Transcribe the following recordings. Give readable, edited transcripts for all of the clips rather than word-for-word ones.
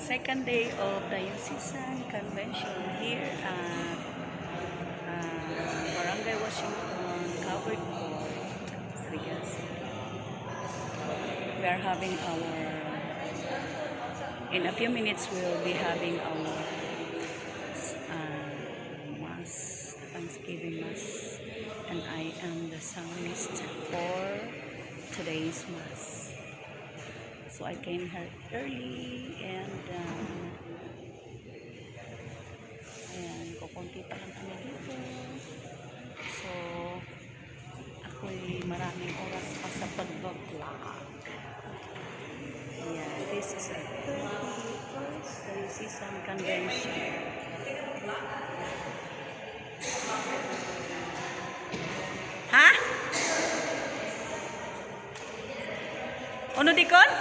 second day of the Diocesan Convention here at Barangay Washington, Covered Court, Surigao City. We are having in a few minutes we will be having our Mass, Thanksgiving Mass, and I am the psalmist for today's Mass. So I came here early and kukunti pa lang kami dito. So ako'y maraming oras pa sa pag-vlog. Yeah, this is a 31st Diocesan Convention. Ha? Ano dikon?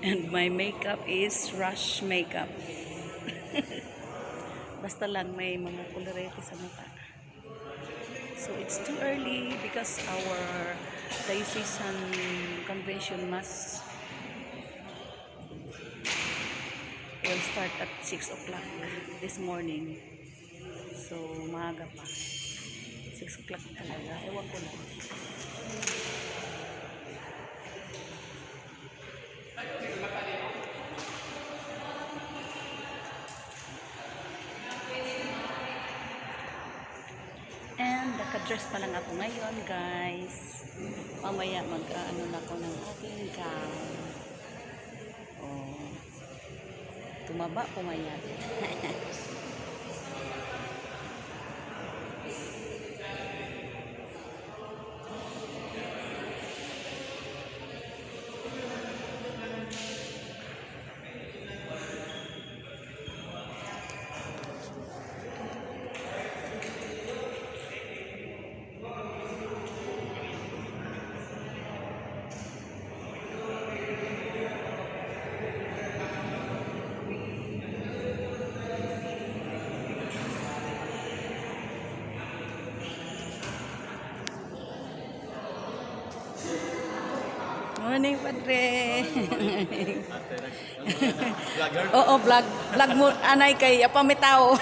And my makeup is rush makeup. Basta lang may mga kolorete sa mukha. So it's too early because our Diocesan Convention Mass will start at 6 o'clock this morning. So maaga pa. 6 o'clock talaga. Ewan ko lang. And naka-dress pa lang ako ngayon, guys. Mamaya mag-ano na ako ng aking gown. Oh. Tumaba ko ngayon. Morning, Padre. Oo, vlog mo, anay kay apamitaw.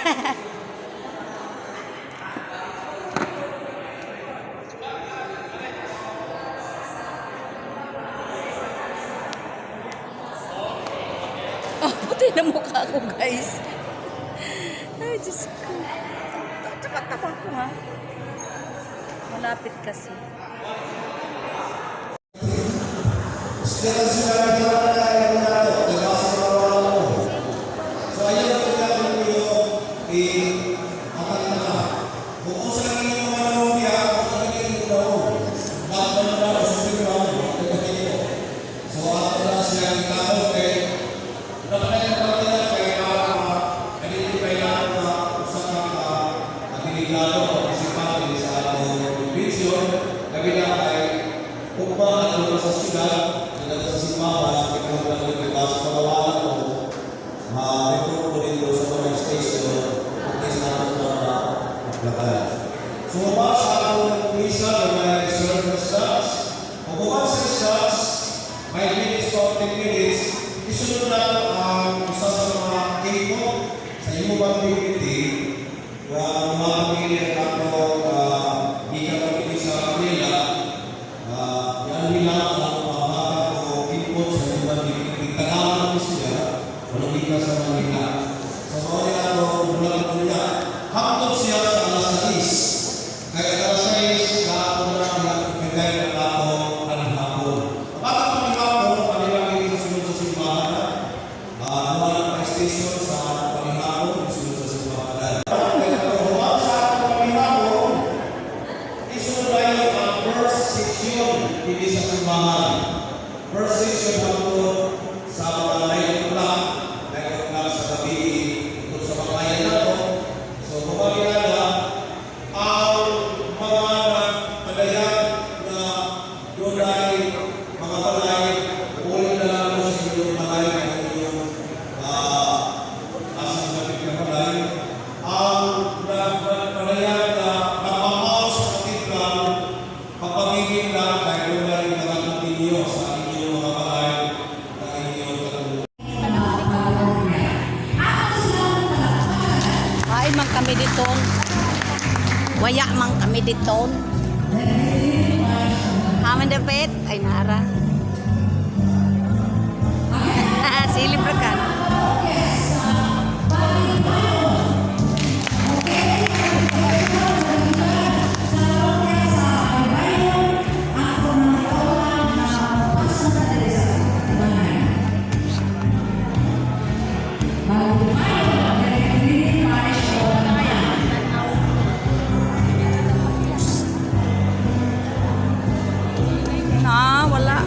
Oh, puti na mukha ko, guys. Ay, Diyos ko. Tapat-tapat ko, ha? Malapit kasi. Ang panayag na nagmamahal sa Naay man kami diton. Waya man kami diton. Haman dapat ay nara. Silip ra kan. Na, wala.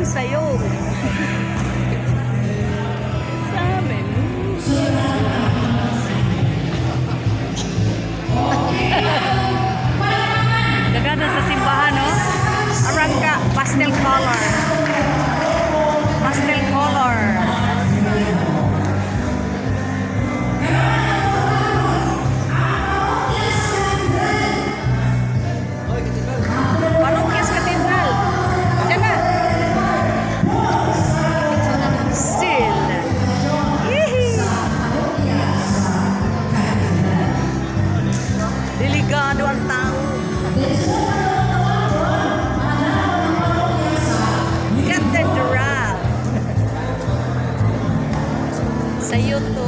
Sa'yo. Sabi mo. Gagana sa simbahan, no? Arangka, pastel color. Pastel color. Parokya sa katedral. Diyan na. Still. Delikado ang tao. Cathedral. Sa'yo to.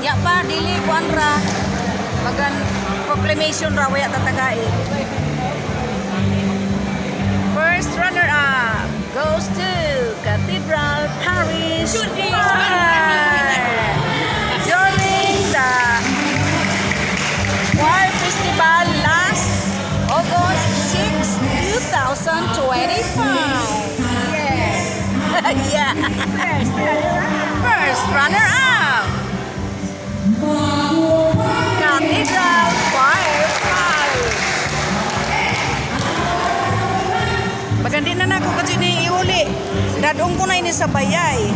Ya pa dili kuan ra magan proclamation ra waya tatagay. First runner up goes to Cathedral Parish Choir during the choir festival last August 6, 2025. Yeah. First runner up. Cathedral Choir. Bagandi na nako kasi ni iuli. Dadong ko na ini sa bayay.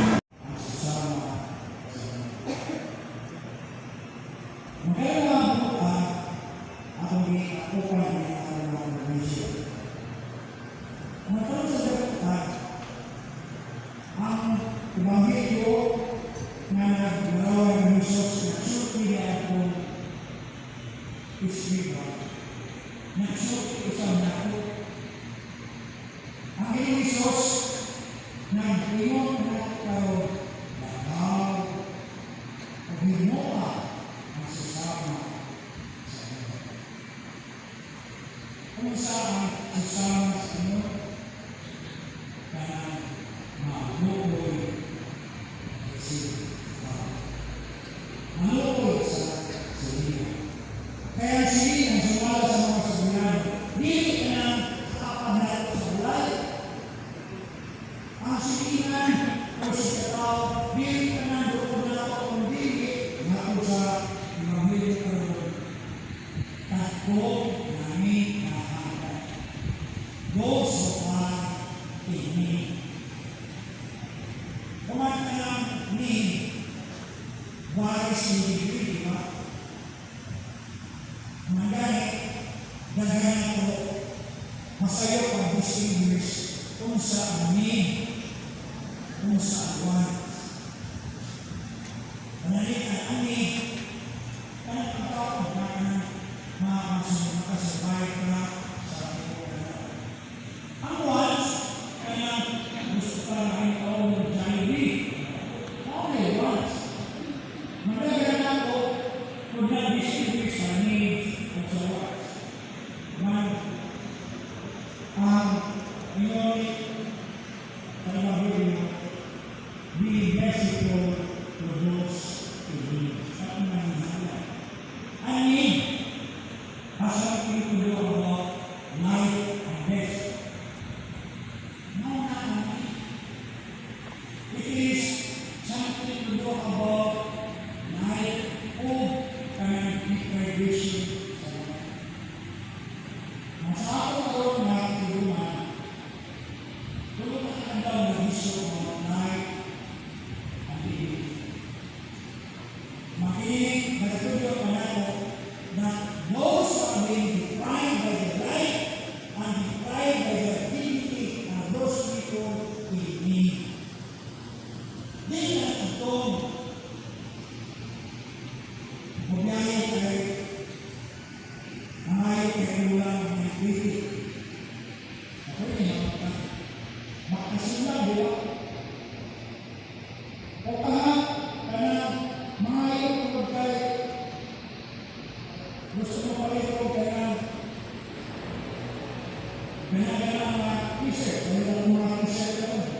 saan sasama sa inyo, kaya mabukoy si mabukoy sa sila. Kaya sila ang sumala sa mga sabihan, dili ka na kapanat sa bulay. Ang silingan o si katao, dili ka na doon na ako kung dili na ako sa Evangelyo karon. Takbo namin kahanggan. Go so far in me. Kumantanang ni Waris ni Dibri, di ba? Manggani, daghan ako masayo ang distinguish kung sa amin, kung sa awan. Panalit ang amin, kanang pagkakot na makasabay ka sa amin. Ang once, kaya gusto ka rin ako ng Jollibee. Okay, once. Magdagan ako kung na-distinguish sa needs at sa wants. One, yun, be merciful to those who need. Sa pinangahala. I need has something to do about life and death. No, not it is something to do about life, hope, and deprivation. Masa ako karoon na tulungan ang daw na gusto about life and death. Makinig, nagatuloy pa na ako na those who are being deprived by the life and deprived by the dignity are those people we need. Di na itong bumiyaya kay nangayon kay ulang ng kritik. Ako rin makasilang diba? O kahit kanang mangayon ko kay gusto mo pa rin ko kanang ganang-ganang t-shirt, ganang mga t-shirt ako.